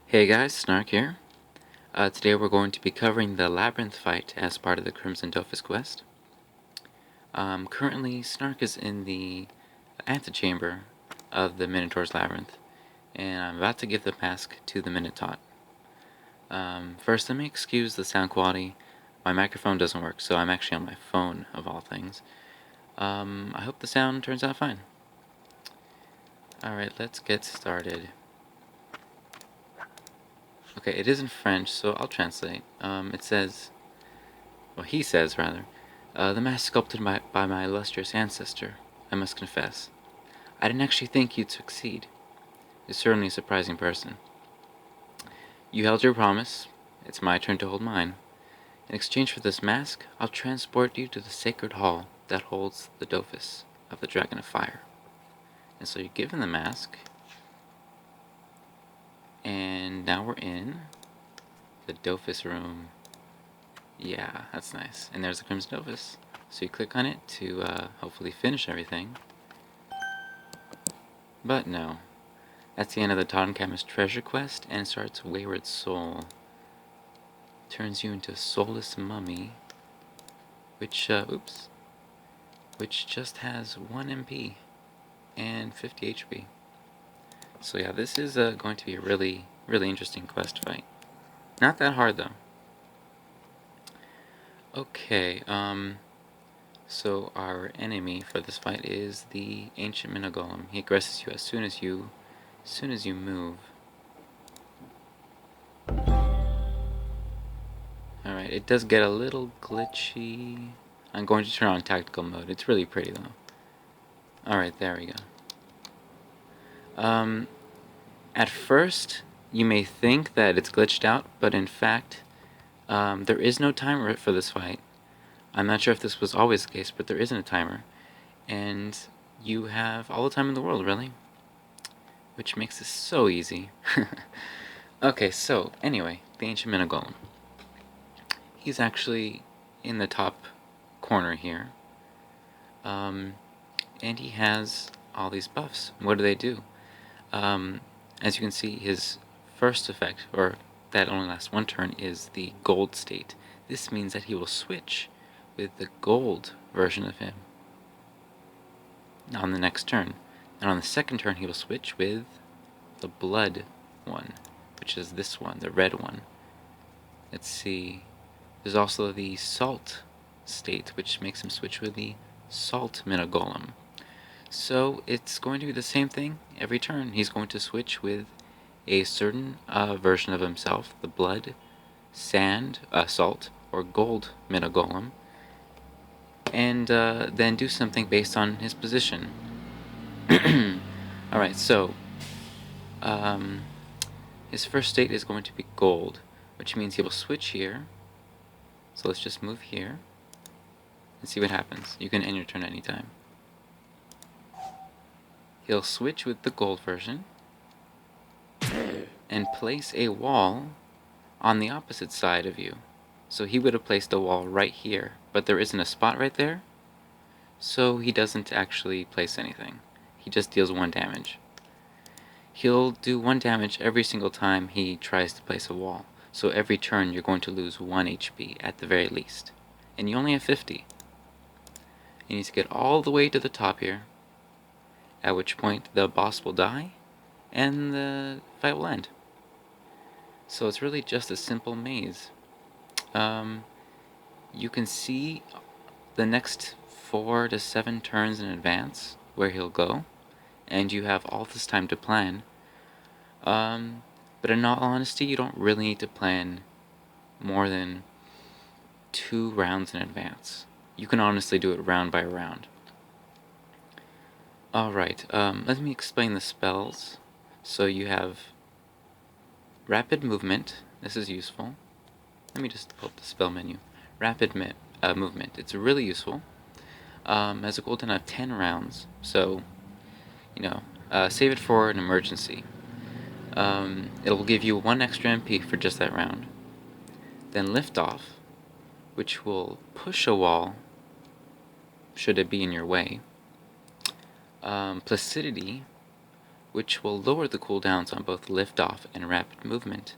Hey guys, Snark here. Today we're going to be covering the Labyrinth fight as part of the Crimson Dofus quest. Currently, Snark is in the antechamber of the Minotaur's Labyrinth, and I'm about to give the mask to the Minotaur. First, let me excuse the sound quality. My microphone doesn't work, so I'm actually on my phone, of all things. I hope the sound turns out fine. Alright, let's get started. Okay, it is in French, so I'll translate. It says, well, he says, rather, the mask sculpted by my illustrious ancestor, I must confess. I didn't actually think you'd succeed. You're certainly a surprising person. You held your promise. It's my turn to hold mine. In exchange for this mask, I'll transport you to the sacred hall that holds the Dofus of the Dragon of Fire. And so you're given the mask, and now we're in the Dofus room. Yeah, that's nice. And there's the Crimson Dofus. So you click on it to hopefully finish everything. But no. That's the end of the Totenkhammer's treasure quest, and starts Wayward Soul. Turns you into a soulless mummy, which just has 1 MP and 50 HP. So yeah, this is going to be a really interesting quest fight. Not that hard though. Okay, so our enemy for this fight is the Ancient Minogolem. He aggresses you as soon as you move. Alright, it does get a little glitchy. I'm going to turn on tactical mode. It's really pretty though. Alright, there we go. At first, you may think that it's glitched out, but in fact, there is no timer for this fight. I'm not sure if this was always the case, but there isn't a timer. And you have all the time in the world, really. Which makes this so easy. Okay, so, anyway, the Ancient Minogolem. He's actually in the top corner here. And he has all these buffs. What do? As you can see, his first effect, or that only lasts 1 turn, is the gold state. This means that he will switch with the gold version of him on the next turn. And on the second turn, he will switch with the blood one, which is this one, the red one. Let's see. There's also the salt state, which makes him switch with the salt Minogolem. So it's going to be the same thing every turn. He's going to switch with a certain version of himself, the blood, sand, salt, or gold Minogolem, and then do something based on his position. Alright, so his first state is going to be gold, which means he will switch here. So let's just move here and see what happens. You can end your turn anytime. He'll switch with the gold version and place a wall on the opposite side of you. So he would have placed a wall right here, but there isn't a spot right there, so he doesn't actually place anything. He just deals 1 damage. He'll do 1 damage every single time he tries to place a wall. So every turn you're going to lose 1 HP at the very least. And you only have 50. You need to get all the way to the top here, at which point the boss will die, and the fight will end. So it's really just a simple maze. You can see the next 4 to 7 turns in advance where he'll go, and you have all this time to plan. But in all honesty, you don't really need to plan more than 2 rounds in advance. You can honestly do it round by round. Alright, let me explain the spells. So you have rapid movement. This is useful. Let me just pull up the spell menu. Rapid movement. It's really useful. Has a cooldown of 10 rounds. So, save it for an emergency. It'll give you 1 extra MP for just that round. Then lift off, which will push a wall, should it be in your way. Placidity, which will lower the cooldowns on both liftoff and rapid movement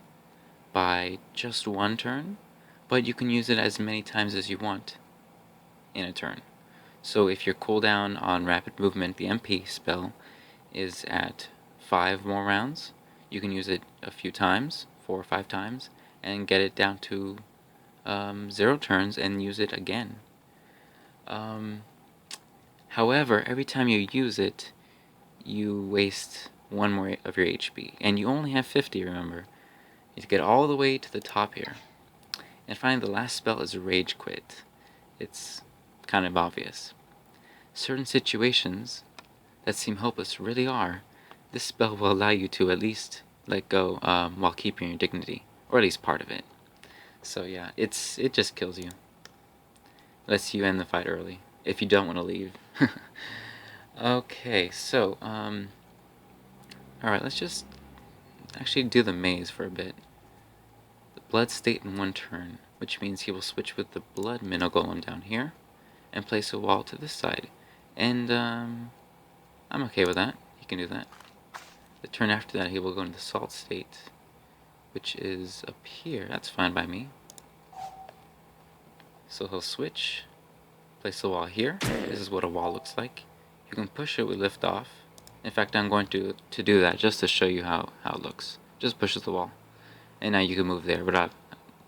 by just 1 turn, but you can use it as many times as you want in a turn. So if your cooldown on rapid movement, the MP spell, is at 5 more rounds, you can use it a few times, 4 or 5 times, and get it down to 0 turns and use it again. However, every time you use it, you waste 1 more of your HP, and you only have 50, remember. You have to get all the way to the top here. And finally, the last spell is Rage Quit. It's kind of obvious. Certain situations that seem hopeless really are. This spell will allow you to at least let go while keeping your dignity, or at least part of it. So yeah, it just kills you. Lets you end the fight early, if you don't want to leave. Okay, so, alright, let's just actually do the maze for a bit. The blood state in 1 turn, which means he will switch with the blood minnow golem down here, and place a wall to this side. And, I'm okay with that. He can do that. The turn after that, he will go into the salt state, which is up here. That's fine by me. So he'll switch, place a wall here. This is what a wall looks like. You can push it with lift off. In fact, I'm going to do that just to show you how it looks. Just pushes the wall. And now you can move there, but I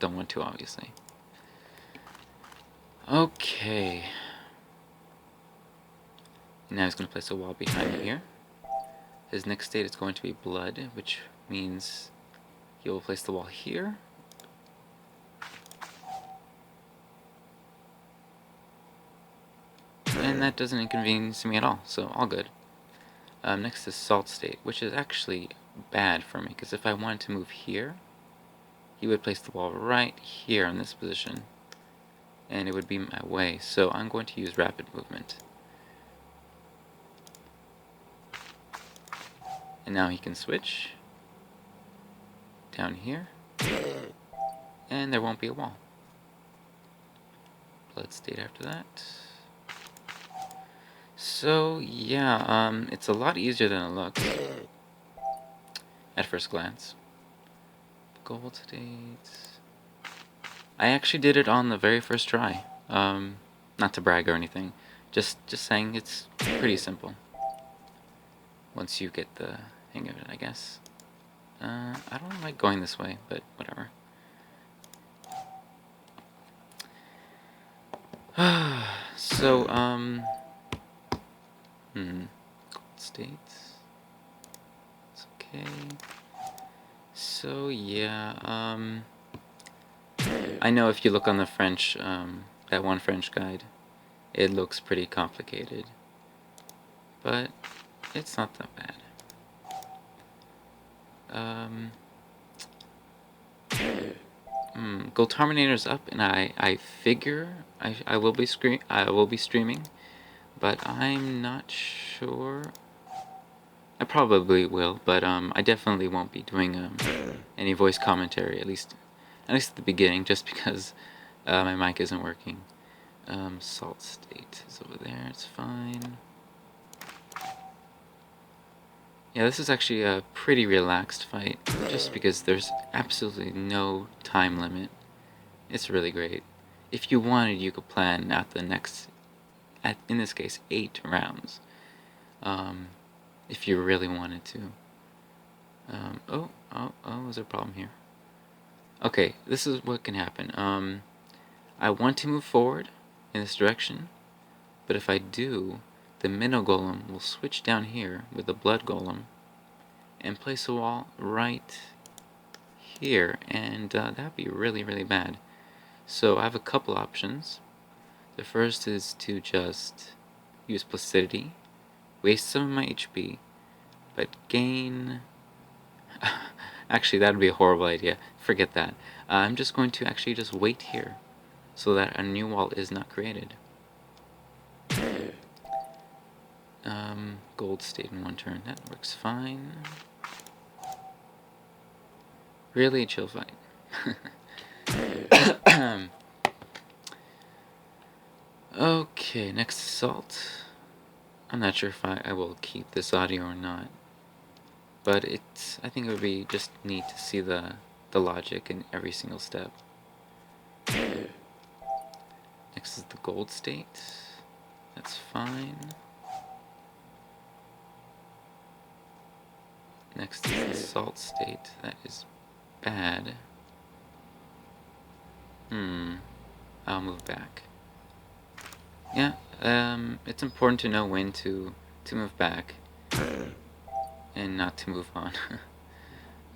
don't want to, obviously. Okay. Now he's going to place a wall behind me here. His next state is going to be blood, which means he will place the wall here. And that doesn't inconvenience me at all, so all good. Next is salt state, which is actually bad for me, because if I wanted to move here, he would place the wall right here in this position, and it would be my way, so I'm going to use rapid movement. And now he can switch down here, and there won't be a wall. Blood state after that. So yeah, it's a lot easier than it looks at first glance. Gold states. I actually did it on the very first try. Not to brag or anything, just saying it's pretty simple once you get the hang of it, I guess. I don't like going this way, but whatever. So, gold states. It's okay. So, yeah, I know if you look on the French, that one French guide, it looks pretty complicated. But it's not that bad. Gold Terminator's up, and I figure I will be streaming, but I'm not sure. I probably will, but I definitely won't be doing any voice commentary, at least at the beginning, just because my mic isn't working. Salt state is over there. It's fine. Yeah, this is actually a pretty relaxed fight, just because there's absolutely no time limit. It's really great. If you wanted, you could plan out the next, in this case, 8 rounds. If you really wanted to. Is there a problem here? Okay, this is what can happen. I want to move forward in this direction, but if I do, the minnow golem will switch down here with the blood golem and place a wall right here, and that'd be really, really bad. So I have a couple options. The first is to just use placidity, waste some of my HP, but gain... Actually, that would be a horrible idea. Forget that. I'm just going to actually just wait here so that a new wall is not created. Gold state in 1 turn. That works fine. Really chill fight. Okay, next assault. I'm not sure if I will keep this audio or not. but I think it would be just neat to see the logic in every single step. Next is the gold state. That's fine. Next is the salt state. That is bad. I'll move back. Yeah, it's important to know when to move back and not to move on.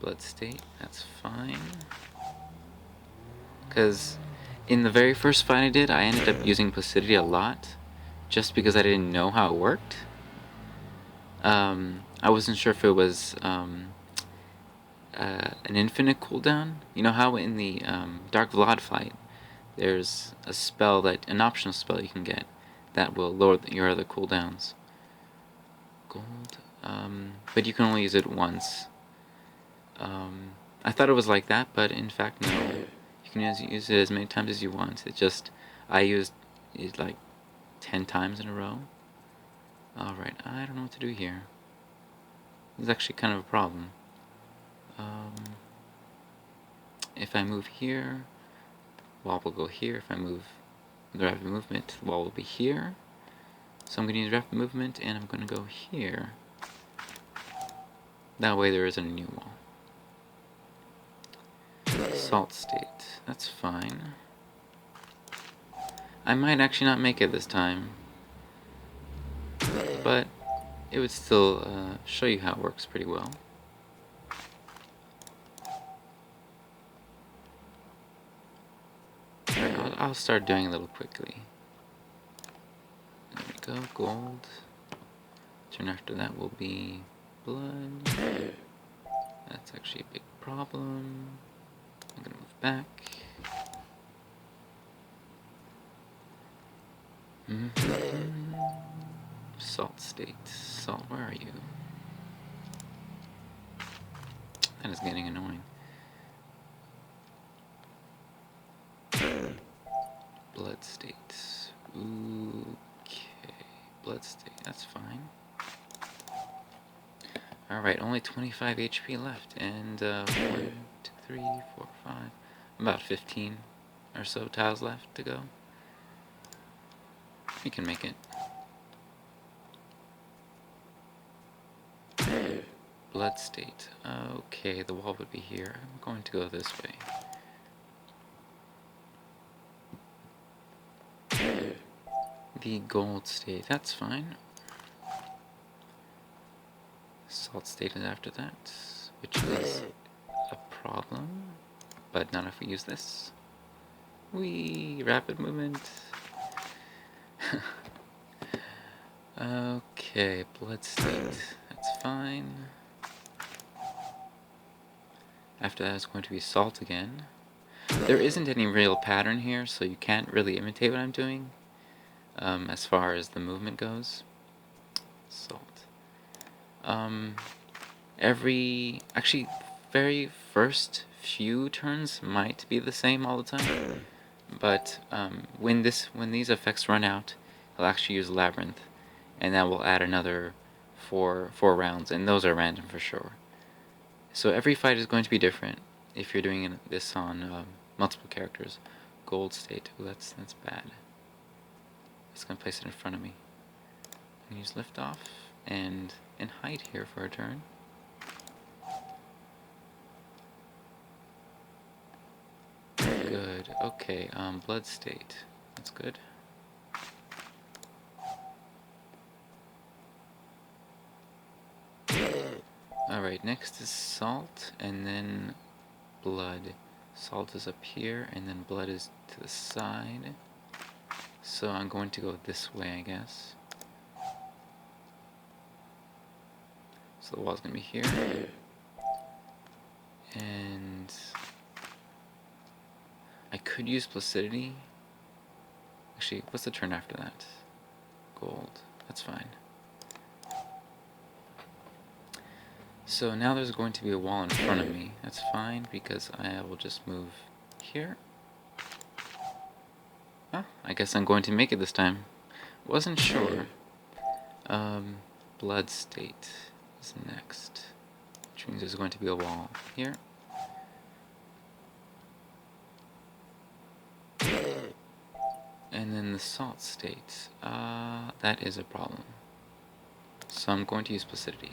Blood state, that's fine. Because in the very first fight I did, I ended up using placidity a lot just because I didn't know how it worked. I wasn't sure if it was an infinite cooldown. You know how in the Dark Vlad fight, there's a spell an optional spell you can get that will lower your other cooldowns. Gold, but you can only use it once. I thought it was like that, but in fact no. You can use it as many times as you want. I used it like 10 times in a row. Alright, I don't know what to do here. This is actually kind of a problem. If I move here, wall will go here. If I move the rapid movement, the wall will be here. So I'm going to use rapid movement, and I'm going to go here. That way there isn't a new wall. Salt state, that's fine. I might actually not make it this time, but it would still show you how it works pretty well. Alright, I'll start doing a little quickly. There we go, gold. Turn after that will be blood. That's actually a big problem. I'm gonna move back. Salt state. Salt, where are you? That is getting annoying. Blood state. Okay. Blood state, that's fine. Alright, only 25 HP left, and 1, 2, 3, 4, 5, about 15 or so tiles left to go. We can make it. Blood state. Okay, the wall would be here. I'm going to go this way. The gold state, that's fine. Salt state is after that, which is a problem, but not if we use this. Rapid movement. Okay, blood state, that's fine. After that it's going to be salt again. There isn't any real pattern here, so you can't really imitate what I'm doing as far as the movement goes. Salt. Actually, very first few turns might be the same all the time, but when these effects run out, I'll actually use Labyrinth, and that will add another four rounds, and those are random for sure. So every fight is going to be different if you're doing this on multiple characters. Gold state, ooh, that's bad. It's gonna place it in front of me. I'm gonna use lift off and hide here for a turn. Good. Okay. Blood state. That's good. Alright, next is salt, and then blood. Salt is up here, and then blood is to the side. So I'm going to go this way, I guess. So the wall's going to be here. And I could use placidity. Actually, what's the turn after that? Gold. That's fine. So now there's going to be a wall in front of me. That's fine, because I will just move here. Oh, I guess I'm going to make it this time. Wasn't sure. Blood state is next. which means there's going to be a wall here. And then the salt state, that is a problem. So I'm going to use placidity.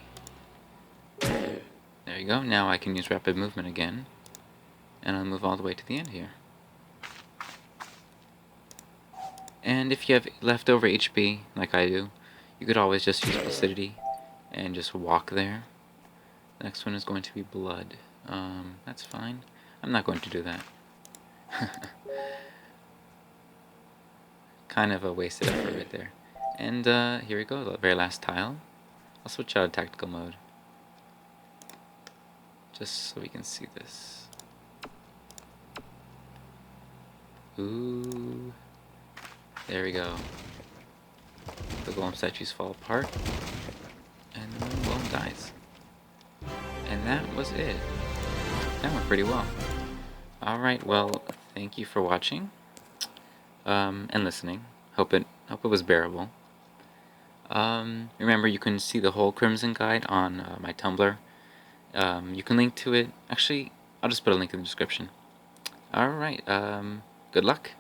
There you go, now I can use rapid movement again, and I'll move all the way to the end here. And if you have leftover HP, like I do, you could always just use placidity and just walk there. The next one is going to be blood. That's fine. I'm not going to do that. Kind of a wasted effort right there. And here we go, the very last tile. I'll switch out of tactical mode, just so we can see this. Ooh. There we go. The golem statues fall apart, and the golem dies. And that was it. That went pretty well. Alright, well, thank you for watching and listening. Hope it was bearable. Remember, you can see the whole Crimson Guide on my Tumblr. You can link to it. Actually, I'll just put a link in the description. Alright, good luck.